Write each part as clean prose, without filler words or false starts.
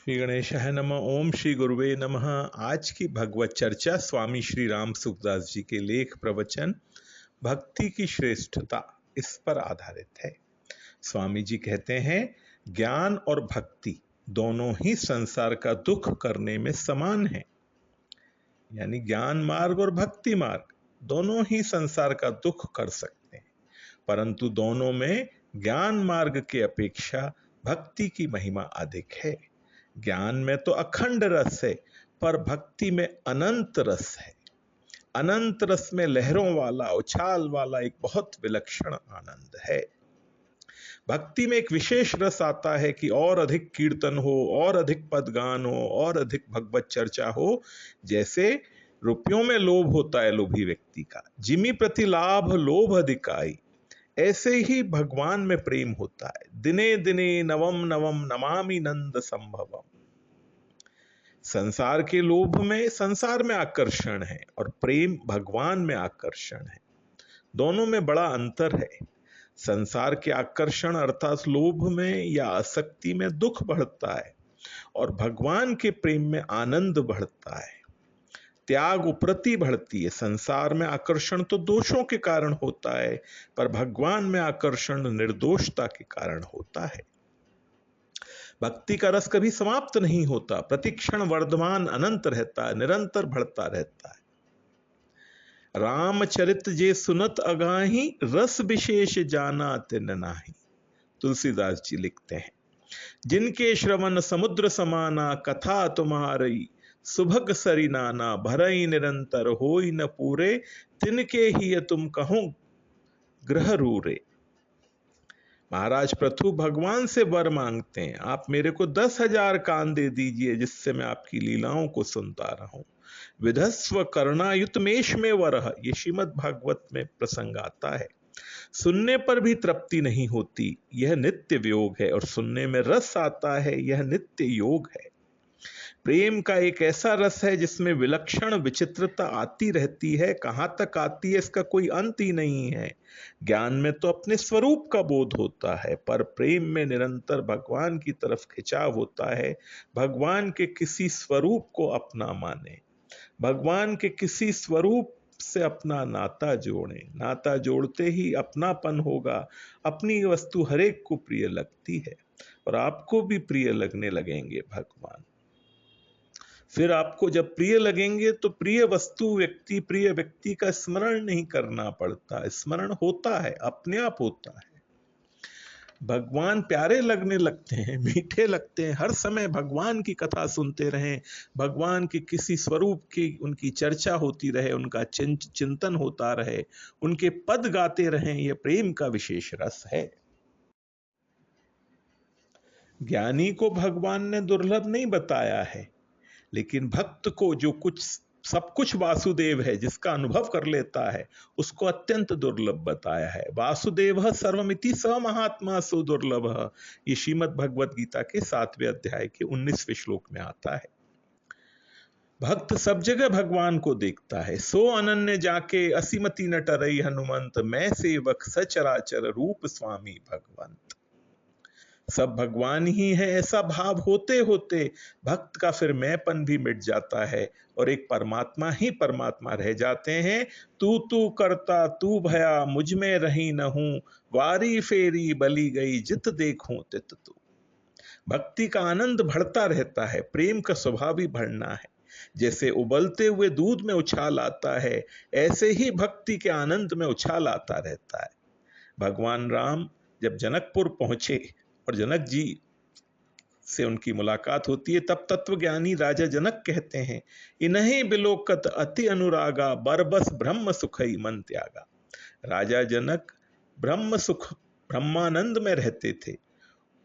श्री गणेशाय नमः। ओम श्री गुरुवे नमः। आज की भगवत चर्चा स्वामी श्री राम सुखदास जी के लेख प्रवचन भक्ति की श्रेष्ठता इस पर आधारित है। स्वामी जी कहते हैं, ज्ञान और भक्ति दोनों ही संसार का दुख करने में समान है। यानी ज्ञान मार्ग और भक्ति मार्ग दोनों ही संसार का दुख कर सकते हैं, परंतु दोनों में ज्ञान मार्ग के अपेक्षा भक्ति की महिमा अधिक है। ज्ञान में तो अखंड रस है, पर भक्ति में अनंत रस है। अनंत रस में लहरों वाला, उछाल वाला एक बहुत विलक्षण आनंद है। भक्ति में एक विशेष रस आता है कि और अधिक कीर्तन हो, और अधिक पदगान हो, और अधिक भगवत चर्चा हो। जैसे रुपयों में लोभ होता है लोभी व्यक्ति का, जिमी प्रति लाभ लोभ अधिकाई, ऐसे ही भगवान में प्रेम होता है। दिने दिने नवम नवम नमामि नंद संभवम। संसार के लोभ में संसार में आकर्षण है और प्रेम भगवान में आकर्षण है। दोनों में बड़ा अंतर है। संसार के आकर्षण अर्थात लोभ में या आसक्ति में दुख बढ़ता है और भगवान के प्रेम में आनंद बढ़ता है, त्याग उपरति बढ़ती है। संसार में आकर्षण तो दोषों के कारण होता है, पर भगवान में आकर्षण निर्दोषता के कारण होता है। भक्ति का रस कभी समाप्त नहीं होता, प्रतिक्षण वर्धमान अनंत रहता है, निरंतर बढ़ता रहता है। रामचरित जे सुनत अगाही, रस विशेष जाना तिन नाही। तुलसीदास जी लिखते हैं, जिनके श्रवण समुद्र समाना, कथा तुम्हारी सुभग सरी नाना, भरई निरंतर होई न पूरे, तिनके ही तुम कहो ग्रह रूरे। महाराज पृथु भगवान से वर मांगते हैं, आप मेरे को 10,000 कान दे दीजिए जिससे मैं आपकी लीलाओं को सुनता रहूं। विधस्व करुणायुत मेष में वरह, ये श्रीमद् भागवत में प्रसंग आता है। सुनने पर भी तृप्ति नहीं होती, यह नित्य वियोग है, और सुनने में रस आता है, यह नित्य योग है। प्रेम का एक ऐसा रस है जिसमें विलक्षण विचित्रता आती रहती है। कहां तक आती है इसका कोई अंत ही नहीं है। ज्ञान में तो अपने स्वरूप का बोध होता है, पर प्रेम में निरंतर भगवान की तरफ खिंचाव होता है। भगवान के किसी स्वरूप को अपना माने, भगवान के किसी स्वरूप से अपना नाता जोड़े। नाता जोड़ते ही अपनापन होगा। अपनी वस्तु हरेक को प्रिय लगती है और आपको भी प्रिय लगने लगेंगे भगवान। फिर आपको जब प्रिय लगेंगे तो प्रिय वस्तु, व्यक्ति, प्रिय व्यक्ति का स्मरण नहीं करना पड़ता, स्मरण होता है, अपने आप होता है। भगवान प्यारे लगने लगते हैं, मीठे लगते हैं। हर समय भगवान की कथा सुनते रहें, भगवान के किसी स्वरूप की उनकी चर्चा होती रहे, उनका चिंतन होता रहे, उनके पद गाते रहें, यह प्रेम का विशेष रस है। ज्ञानी को भगवान ने दुर्लभ नहीं बताया है, लेकिन भक्त को जो कुछ सब कुछ वासुदेव है, जिसका अनुभव कर लेता है, उसको अत्यंत दुर्लभ बताया है। वासुदेव सर्वमिति स महात्मा सो दुर्लभ, ये श्रीमद् भगवत गीता के 7वें अध्याय के 19वें श्लोक में आता है। भक्त सब जगह भगवान को देखता है। सो अनन्य जाके असीमति न टरई हनुमंत, मैं सेवक सचराचर रूप स्वामी भगवंत। सब भगवान ही है ऐसा भाव होते होते भक्त का फिर मैंपन भी मिट जाता है और एक परमात्मा ही परमात्मा रह जाते हैं। तू तू करता तू भया, मुझ में रही न हूं, वारी फेरी बली गई जित देखूं तित तू। भक्ति का आनंद बढ़ता रहता है, प्रेम का स्वभाव ही बढ़ना है। जैसे उबलते हुए दूध में उछाल आता है, ऐसे ही भक्ति के आनंद में उछाल आता रहता है। भगवान राम जब जनकपुर पहुंचे और जनक जी से उनकी मुलाकात होती है, तब तत्वज्ञानी राजा जनक कहते हैं, इन्हीं बिलोकत अति अनुरागा, बरबस ब्रह्म सुखई मन त्यागा। राजा जनक ब्रह्म सुख, ब्रह्मानंद में रहते थे।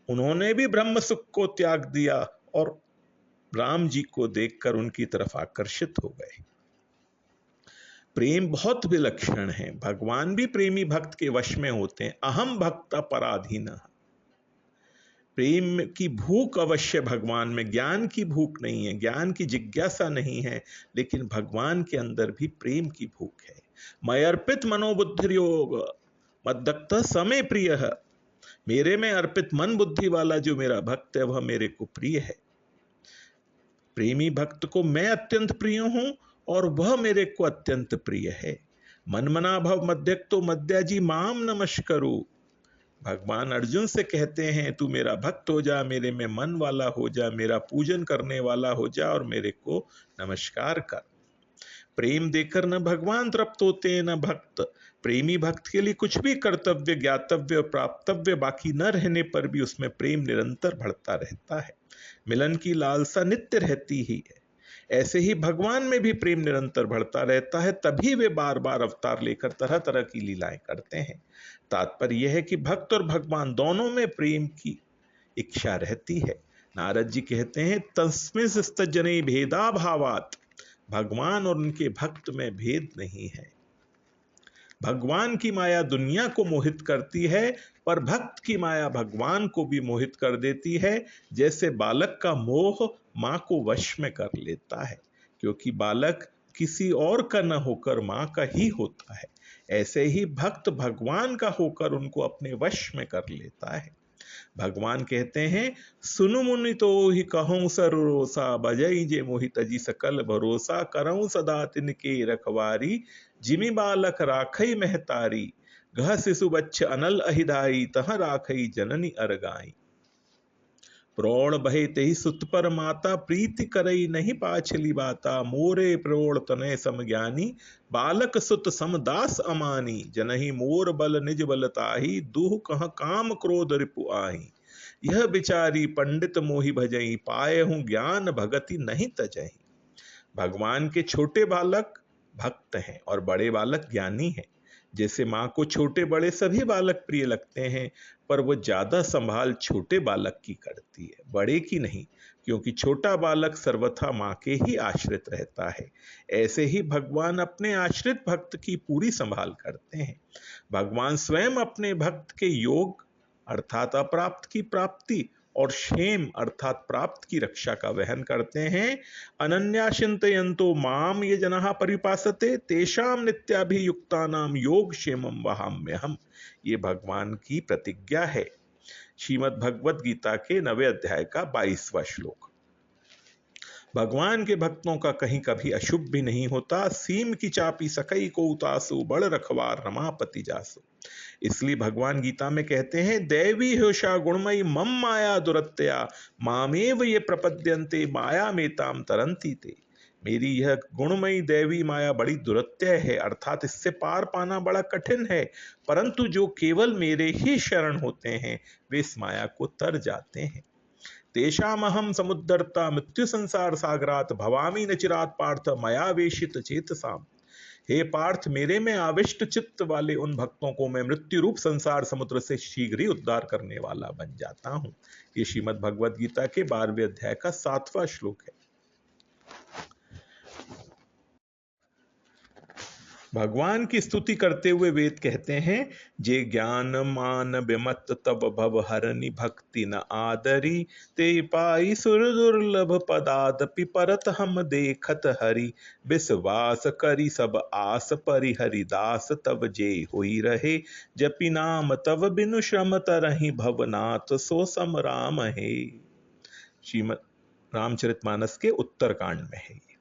उन्होंने भी ब्रह्म सुख को त्याग दिया और राम जी को देखकर उनकी तरफ आकर्षित हो गए। प्रेम बहुत विलक्षण है। भगवान भी प्रेमी भक्त के वश में होते हैं। अहम भक्त पराधीन। प्रेम की भूख अवश्य भगवान में, ज्ञान की भूख नहीं है, ज्ञान की जिज्ञासा नहीं है, लेकिन भगवान के अंदर भी प्रेम की भूख है। मयर्पित मनोबुद्धि योग मद्दक्त समय प्रिय है। मेरे में अर्पित मन बुद्धि वाला जो मेरा भक्त है वह मेरे को प्रिय है। प्रेमी भक्त को मैं अत्यंत प्रिय हूं और वह मेरे को अत्यंत प्रिय है। मनमना भव मध्यक्तो मद्याजी माम नमस्करो। भगवान अर्जुन से कहते हैं तू मेरा भक्त हो जा, मेरे में मन वाला हो जा, मेरा पूजन करने वाला हो जा और मेरे को नमस्कार कर। प्रेम देकर न भगवान तृप्त होते न भक्त। प्रेमी भक्त के लिए कुछ भी कर्तव्य, ज्ञातव्य, प्राप्तव्य बाकी न रहने पर भी उसमें प्रेम निरंतर बढ़ता रहता है। मिलन की लालसा नित्य रहती ही है। ऐसे ही भगवान में भी प्रेम निरंतर बढ़ता रहता है, तभी वे बार बार अवतार लेकर तरह तरह की लीलाएं करते हैं। तात्पर्य यह है कि भक्त और भगवान दोनों में प्रेम की इच्छा रहती है। नारद जी कहते हैं तस्मिंस्तजने भेदा भावात, भगवान और उनके भक्त में भेद नहीं है। भगवान की माया दुनिया को मोहित करती है, पर भक्त की माया भगवान को भी मोहित कर देती है। जैसे बालक का मोह मां को वश में कर लेता है, क्योंकि बालक किसी और का न होकर मां का ही होता है। ऐसे ही भक्त भगवान का होकर उनको अपने वश में कर लेता है। भगवान कहते हैं सुनु मुनि तो ही कहूं सरोसा, बजई जे मोहित जी सकल भरोसा, करऊं सदा तिनके रखवारी, जिमि बालक राखई महतारी, गह शिशु बच्च अनल अहिदाई, तह राखई जननी अरगाई। प्रौढ़ बहे तेहि सुत पर माता, प्रीति करई नहीं पाछली बाता, मोरे प्रौढ़ तनय सम ज्ञानी, बालक सुत सम दास अमानी, जनहि मोर बल निज बल ताही, दुह कह काम क्रोध रिपु आही, यह बिचारी पंडित मोहि भजई, पाए हूं ज्ञान भगति नहीं तजही। भगवान के छोटे बालक भक्त हैं और बड़े बालक ज्ञानी हैं। जैसे मां को छोटे बड़े सभी बालक प्रिय लगते हैं, पर वो ज्यादा संभाल छोटे बालक की करती है, बड़े की नहीं, क्योंकि छोटा बालक सर्वथा मां के ही आश्रित रहता है। ऐसे ही भगवान अपने आश्रित भक्त की पूरी संभाल करते हैं। भगवान स्वयं अपने भक्त के योग अर्थात अप्राप्त की प्राप्ति और क्षेम अर्थात प्राप्त की रक्षा का वहन करते हैं। अनन्या चिंतयन्तो माम ये जनाः परिपासते, तेषाम नित्याभियुक्तानाम योग क्षेमम वहाम्यहम्। ये भगवान की प्रतिज्ञा है। श्रीमद् भगवद गीता के 9वें अध्याय का 22वां श्लोक। भगवान के भक्तों का कहीं कभी अशुभ भी नहीं होता। सीम की चापी सकई को उतासु, बड़ रखवार रमापति जासु। इसलिए भगवान गीता में कहते हैं दैवी होशा गुणमयी मम माया दुरत्या, मामेव ये प्रपद्यन्ते माया मेताम तरंती ते। मेरी यह गुणमयी दैवी माया बड़ी दुरत्य है, अर्थात इससे पार पाना बड़ा कठिन है, परंतु जो केवल मेरे ही शरण होते हैं वे इस माया को तर जाते हैं। तेषामहम समुद्धर्ता मृत्यु संसार सागरात, भवामी न चिरात पार्थ मया वेशित चेतसाम। हे पार्थ, मेरे में आविष्ट चित्त वाले उन भक्तों को मैं मृत्यु रूप संसार समुद्र से शीघ्र ही उद्धार करने वाला बन जाता हूं। ये श्रीमद् भगवद गीता के 12वें अध्याय का 7वां श्लोक है। भगवान की स्तुति करते हुए वेद कहते हैं जे ज्ञान मान विमत तब भव हरनि, भक्ति न आदरी ते पाई सुर दुर्लभ पदादपि, परत हम देखत हरि, विश्वास करी सब आस परि, हरिदास तब जे होई रहे, जपि नाम तब बिनु श्रम तरहि, भवनाथ सो सम राम है। श्रीमद् रामचरितमानस के उत्तरकांड में है।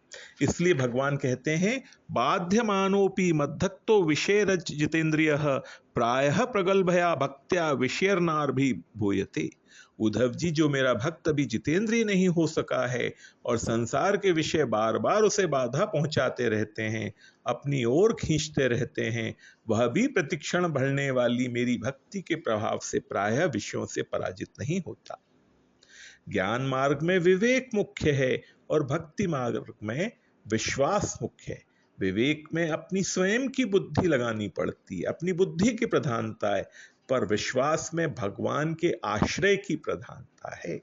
इसलिए भगवान कहते हैं बाध्यमानोपि मद्धक्तो विषयरज जितेंद्रियः, प्रायः प्रगल्भया भक्त्या विषयर्नार्भि भूयते। उद्धव जी, जो मेरा भक्त अभी जितेंद्रिय नहीं हो सका है और संसार के विषय बार बार उसे बाधा पहुंचाते रहते हैं, अपनी ओर खींचते रहते हैं, वह भी प्रतिक्षण बढ़ने वाली मेरी भक्ति के प्रभाव से प्रायः विषयों से पराजित नहीं होता। ज्ञान मार्ग में विवेक मुख्य है और भक्ति मार्ग में विश्वास मुख्य है। विवेक में अपनी स्वयं की बुद्धि लगानी पड़ती है, अपनी बुद्धि की प्रधानता है, पर विश्वास में भगवान के आश्रय की प्रधानता है।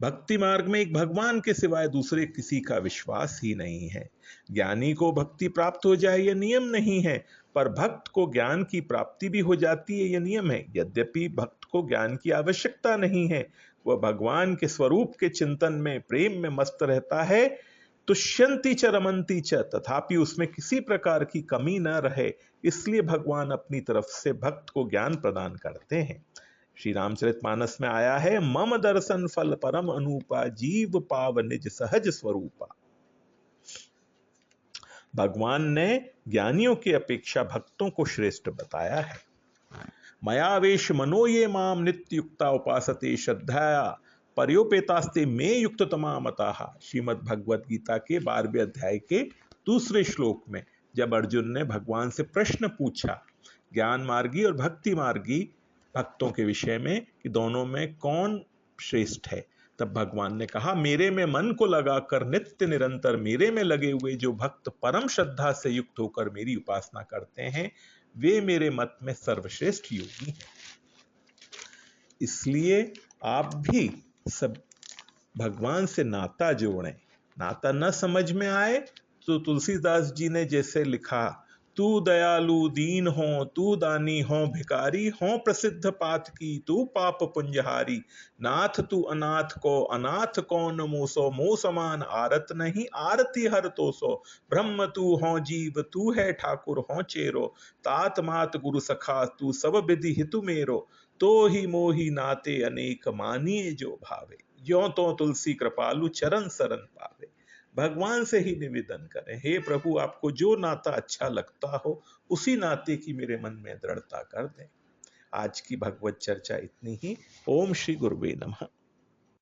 भक्ति मार्ग में एक भगवान के सिवाय दूसरे किसी का विश्वास ही नहीं है। ज्ञानी को भक्ति प्राप्त हो जाए यह नियम नहीं है, पर भक्त को ज्ञान की प्राप्ति भी हो जाती है यह नियम है। यद्यपि भक्त को ज्ञान की आवश्यकता नहीं है, वह भगवान के स्वरूप के चिंतन में प्रेम में मस्त रहता है। तुष्यंती च रमंती च, तथापि उसमें किसी प्रकार की कमी न रहे, इसलिए भगवान अपनी तरफ से भक्त को ज्ञान प्रदान करते हैं। श्री रामचरितमानस में आया है, मम दर्शन फल परम अनूपा, जीव पाव निज सहज स्वरूपा। भगवान ने ज्ञानियों की अपेक्षा भक्तों को श्रेष्ठ बताया है। मयावेश मनो ये माम नित्य युक्ता उपासते श्रद्धया पर्योपेतास्ते में युक्त तमामता। श्रीमद् भगवत गीता के 12वें अध्याय के दूसरे श्लोक में जब अर्जुन ने भगवान से प्रश्न पूछा ज्ञान मार्गी और भक्ति मार्गी भक्तों के विषय में कि दोनों में कौन श्रेष्ठ है, तब भगवान ने कहा, मेरे में मन को लगाकर नित्य निरंतर मेरे में लगे हुए जो भक्त परम श्रद्धा से युक्त होकर मेरी उपासना करते हैं, वे मेरे मत में सर्वश्रेष्ठ योगी हैं। इसलिए आप भी सब भगवान से नाता जोड़ें। नाता न समझ में आए तो तुलसीदास जी ने जैसे लिखा, तू दयालु दीन हो, तू दानी हो भिकारी हो, प्रसिद्ध पात की तू पाप पुंजहारी, नाथ तू अनाथ को अनाथ कौन मोसो, मो समान आरत नहीं आरती हर तो सो, ब्रह्म तू हो जीव तू है ठाकुर हो चेरो, तात मात गुरु सखा तू सब विधि हितु मेरो, तो ही मोही नाते अनेक मानिए जो भावे, ज्यों तो तुलसी कृपालु चरण शरण पावे। भगवान से ही निवेदन करें, हे प्रभु आपको जो नाता अच्छा लगता हो उसी नाते की मेरे मन में दृढ़ता कर दें। आज की भगवत चर्चा इतनी ही। ओम श्री गुरुवे नमः।